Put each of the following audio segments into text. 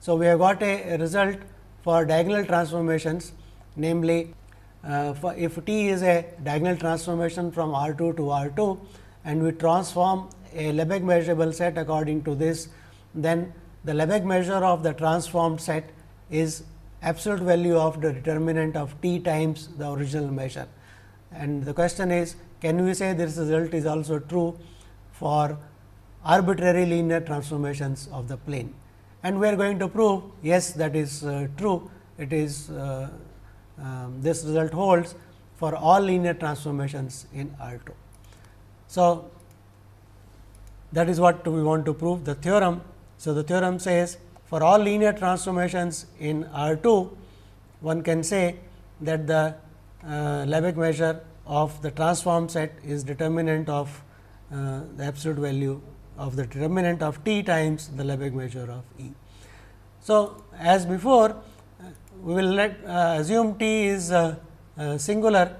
So, we have got a result for diagonal transformations, namely if T is a diagonal transformation from R 2 to R 2 and we transform a Lebesgue measurable set according to this, then the Lebesgue measure of the transformed set is absolute value of the determinant of T times the original measure. And the question is, can we say this result is also true for arbitrary linear transformations of the plane? And we are going to prove yes, that is true. It is this result holds for all linear transformations in R 2. So, that is what we want to prove, the theorem. So, the theorem says for all linear transformations in R 2, one can say that the Lebesgue measure of the transform set is determinant of the absolute value of the determinant of T times the Lebesgue measure of E. So, as before, we will assume T is singular,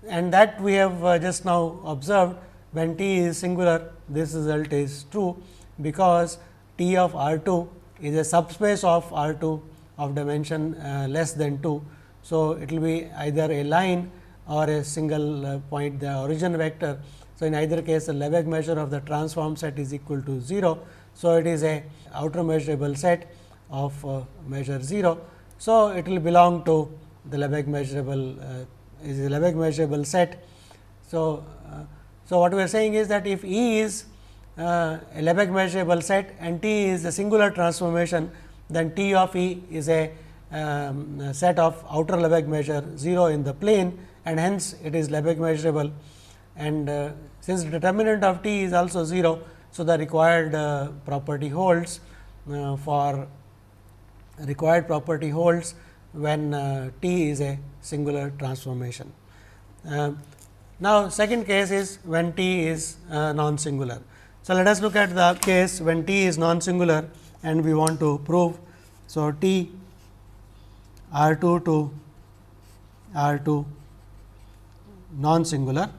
and that we have just now observed. When T is singular, this result is true, because T of R 2 is a subspace of R 2 of dimension less than 2. So, it will be either a line or a single point, the origin vector. So, in either case, the Lebesgue measure of the transform set is equal to 0. So, it is a outer measurable set of measure 0. So, it will belong to the Lebesgue measurable is a Lebesgue measurable set. So, what we are saying is that if E is a Lebesgue measurable set and T is a singular transformation, then T of E is a set of outer Lebesgue measure 0 in the plane, and hence it is Lebesgue measurable. And since the determinant of T is also 0, so the required property holds when T is a singular transformation. Now, second case is when T is non-singular. So, let us look at the case when T is non-singular and we want to prove. So, T R 2 to R 2 non-singular.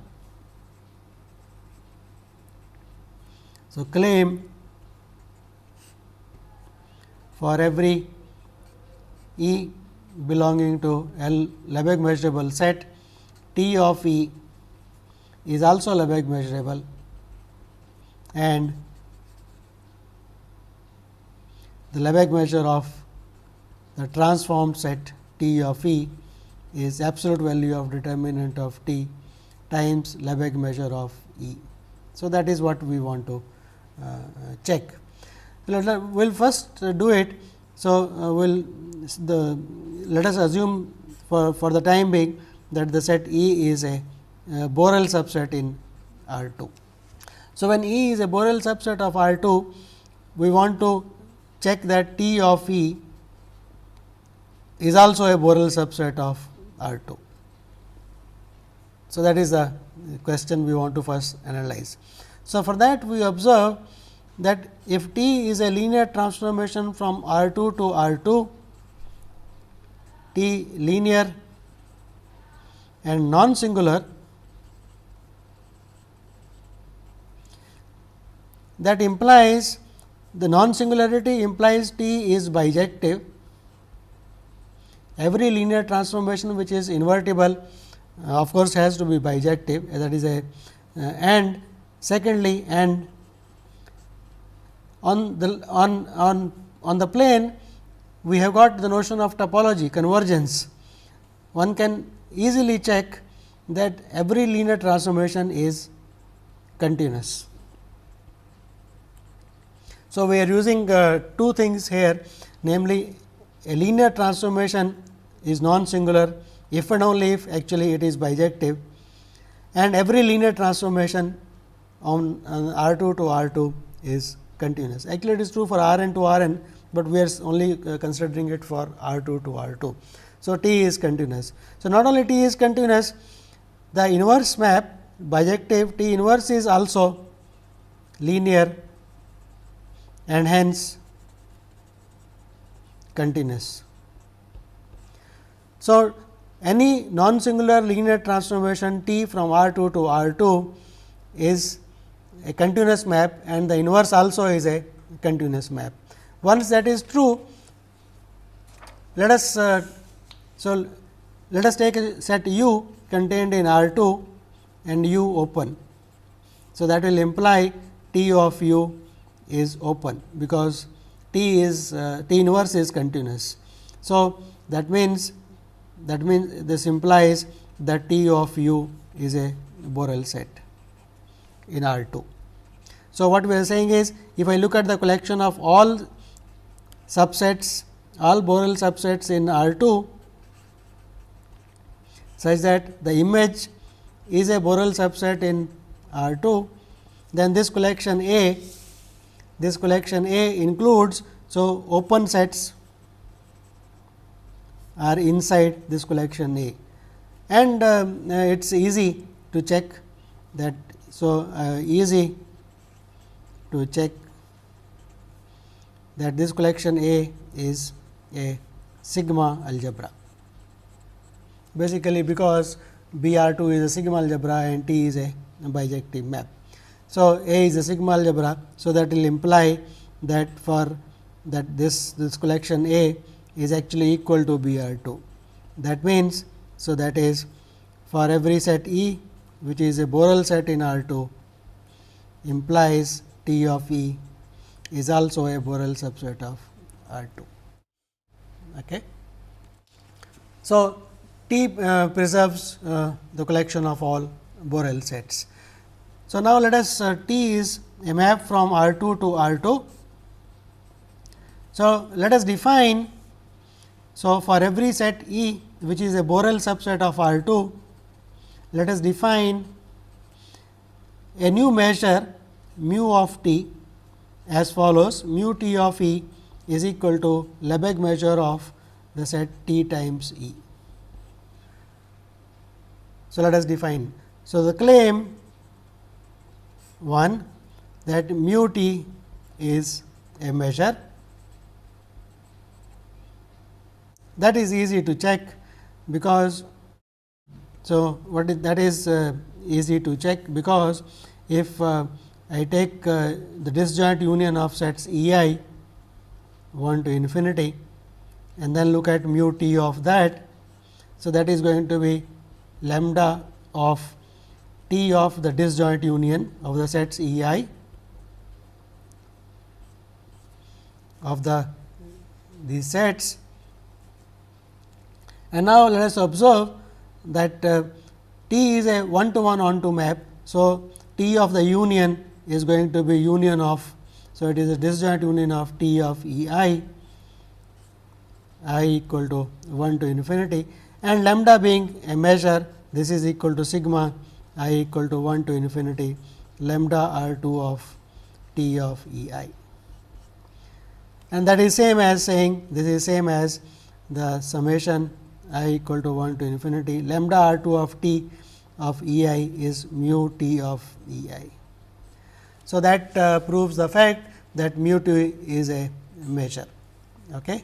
So, claim for every E belonging to L Lebesgue measurable set, T of E is also Lebesgue measurable, and the Lebesgue measure of the transformed set T of E is absolute value of determinant of T times Lebesgue measure of E. So, that is what we want to check. We will first do it. So, let us assume for the time being that the set E is a Borel subset in R 2. So, when E is a Borel subset of R 2, we want to check that T of E is also a Borel subset of R 2. So, that is the question we want to first analyze. So, for that we observe that if T is a linear transformation from R 2 to R 2, T linear and non-singular, that implies the non-singularity implies T is bijective. Every linear transformation which is invertible of course, has to be bijective, that is a and secondly, and on the plane we have got the notion of topology convergence. One can easily check that every linear transformation is continuous. So, we are using two things here, namely a linear transformation is non-singular if and only if actually it is bijective, and every linear transformation on R 2 to R 2 is continuous. Actually, it is true for R n to R n, but we are only considering it for R 2 to R 2. So, T is continuous. So, not only T is continuous, the inverse map bijective T inverse is also linear and hence continuous. So, any non-singular linear transformation T from R 2 to R 2 is a continuous map, and the inverse also is a continuous map. Once that is true, let us so let us take a set U contained in R 2 and U open. So, that will imply T of U is open, because T is T inverse is continuous. So, that means this implies that T of U is a Borel set in R 2. So, what we are saying is, if I look at the collection of all subsets, all Borel subsets in R 2, such that the image is a Borel subset in R 2, then this collection A includes. So, open sets are inside this collection A, and it is easy to check that. So, easy to check that this collection A is a sigma algebra, basically because B R 2 is a sigma algebra and T is a bijective map. So, A is a sigma algebra. So, that will imply that for that this collection A is actually equal to B R 2. That means, so that is for every set E which is a Borel set in R 2, implies T of E is also a Borel subset of R 2. Okay. So, T preserves the collection of all Borel sets. So, now let us T is a map from R 2 to R 2. So, let us define. So, for every set E which is a Borel subset of R 2, let us define a new measure mu of T as follows: mu T of E is equal to Lebesgue measure of the set T times E. So, let us define. So, the claim 1 that mu T is a measure, that is easy to check, because so what is that is easy to check, because if I take the disjoint union of sets E I 1 to infinity and then look at mu T of that. So, that is going to be lambda of T of the disjoint union of the sets E I of these sets. And now, let us observe that T is a 1-to-1 onto map. So, T of the union is going to be union of. So, it is a disjoint union of T of E I equal to 1 to infinity, and lambda being a measure, this is equal to sigma I equal to 1 to infinity lambda R 2 of T of E I, and that is same as saying, this is same as the summation I equal to 1 to infinity lambda R 2 of T of E I is mu T of E I. So, that proves the fact that mu T is a measure. Okay.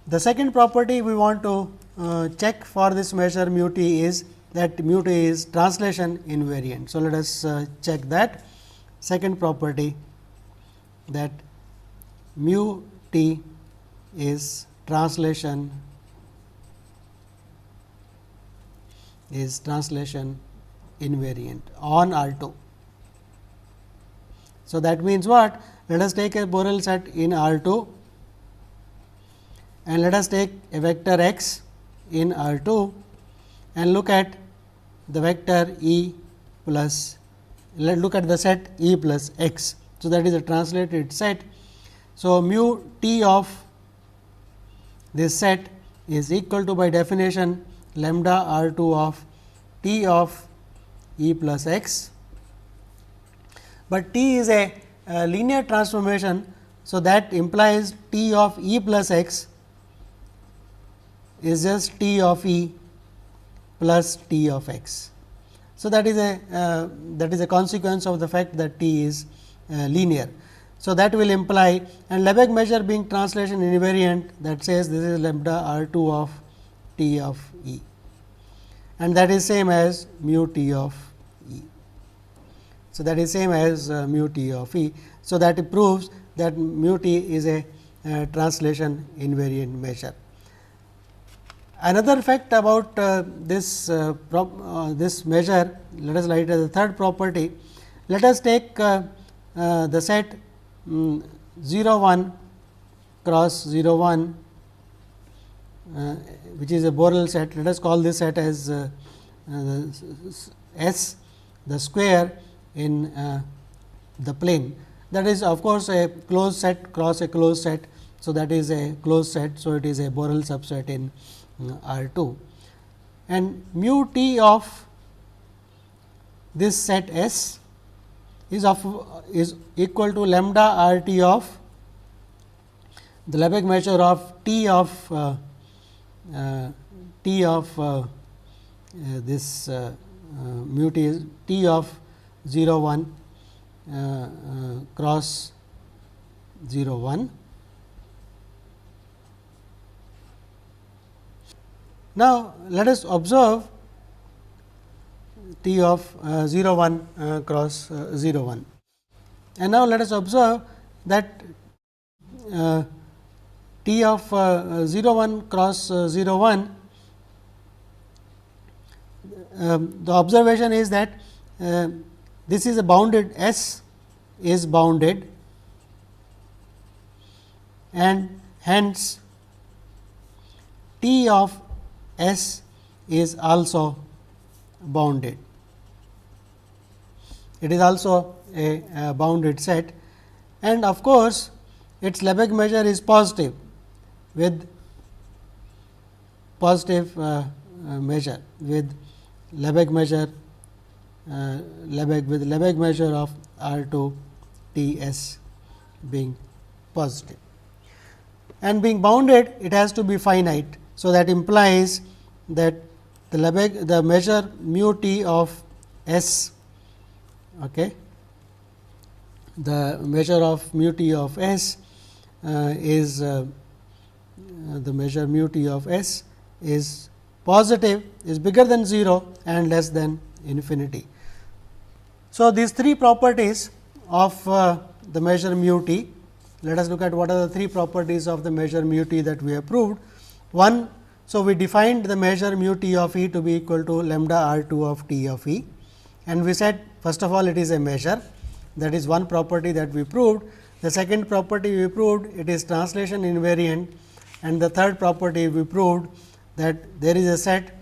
The second property we want to check for this measure mu T is that mu T is translation invariant. So, let us check that second property, that mu T is translation invariant on R 2. So, that means what? Let us take a Borel set in R 2 and let us take a vector x in R 2 and look at the vector E plus, let us look at the set E plus x. So, that is a translated set. So, mu T of this set is equal to, by definition, lambda R 2 of T of E plus x, but T is a linear transformation. So, that implies T of E plus x is just T of E plus T of x. So, that is a consequence of the fact that T is linear. So, that will imply, and Lebesgue measure being translation invariant, that says this is lambda R 2 of T of E, and that is same as mu T of E. So, that is same as mu T of E. So, that proves that mu T is a translation invariant measure. Another fact about this measure, let us write as the third property. Let us take the set 0 1 cross 0 1, which is a Borel set. Let us call this set as S, the square in the plane. That is of course, a closed set cross a closed set. So, that is a closed set. So, it is a Borel subset in R 2, and mu t of this set S is equal to lambda R t of the Lebesgue measure of t of this mu t is t of 0 1 cross 0 1. Now, let us observe t of 0 1 cross 0 1, and now let us observe that t of 0 1 cross 0 1, the observation is that this is a bounded S is bounded, and hence t of S is also bounded. It is also a bounded set, and of course, its Lebesgue measure is positive with positive measure with Lebesgue measure Lebesgue measure of R 2 T S being positive, and being bounded, it has to be finite. So, that implies that the measure mu t of S, the measure of mu t of S is the measure mu t of S is positive, is bigger than 0 and less than infinity. So, these three properties of the measure mu t, let us look at what are the three properties of the measure mu t that we have proved. One, so we defined the measure mu t of E to be equal to lambda R 2 of t of E, and we said first of all it is a measure, that is one property that we proved. The second property we proved, it is translation invariant, and the third property we proved that there is a set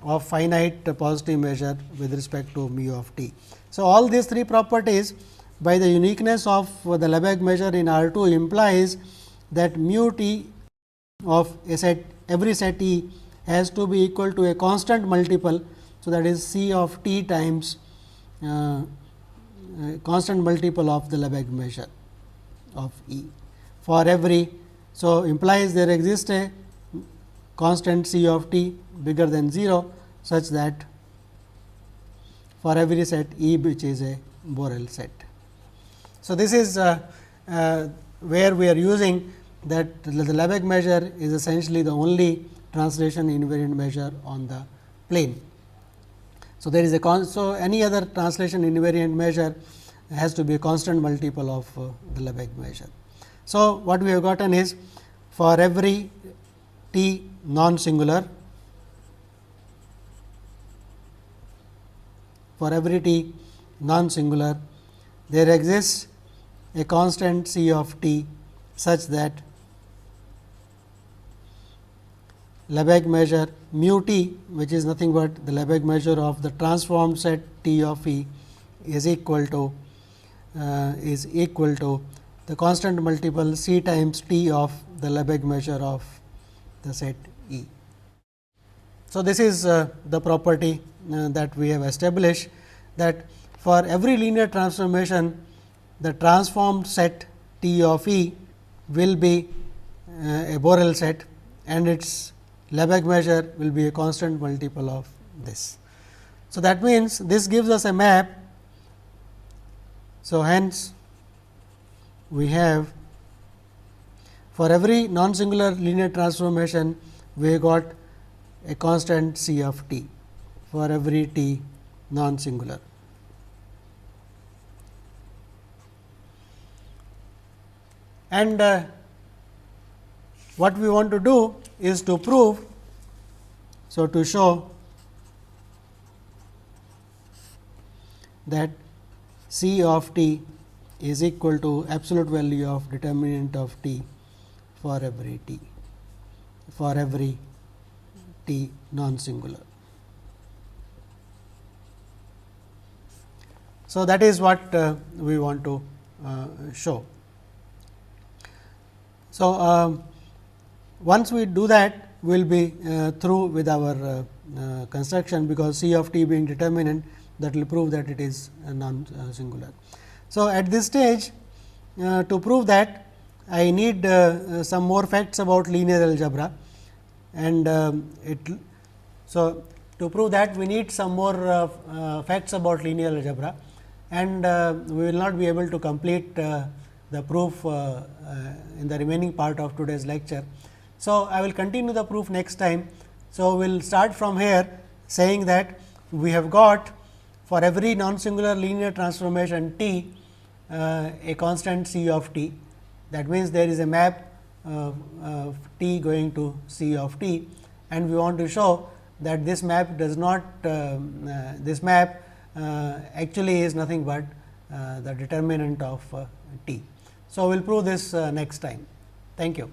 of finite positive measure with respect to mu of t. So, all these three properties by the uniqueness of the Lebesgue measure in R 2 implies that mu t of a set, every set E has to be equal to a constant multiple. So, that is C of t times constant multiple of the Lebesgue measure of E for every. So, implies there exists a constant C of t bigger than 0, such that for every set E which is a Borel set. So, this is where we are using that the Lebesgue measure is essentially the only translation invariant measure on the plane. So, there is a so any other translation invariant measure has to be a constant multiple of the Lebesgue measure. So, what we have gotten is for every t non-singular, there exists a constant C of t such that Lebesgue measure mu t, which is nothing but the Lebesgue measure of the transformed set T of E, is equal to the constant multiple C times T of the Lebesgue measure of the set E. So, this is the property that we have established, that for every linear transformation, the transformed set T of E will be a Borel set, and its Lebesgue measure will be a constant multiple of this. So, that means, this gives us a map. So, hence we have for every non-singular linear transformation, we got a constant C of t for every t non-singular. And what we want to do is to prove. So, to show that C of t is equal to absolute value of determinant of t for every t non singular. So, that is what we want to show. So, once we do that, we will be through with our construction, because C of t being determinant, that will prove that it is non singular. So, at this stage, to prove that, I need some more facts about linear algebra, and so to prove that we need some more facts about linear algebra, and we will not be able to complete the proof in the remaining part of today's lecture. So, I will continue the proof next time. So, we will start from here, saying that we have got for every non singular linear transformation t a constant C of t. That means, there is a map t going to C of t, and we want to show that this map does not this map actually is nothing but the determinant of t. So, we will prove this next time. Thank you.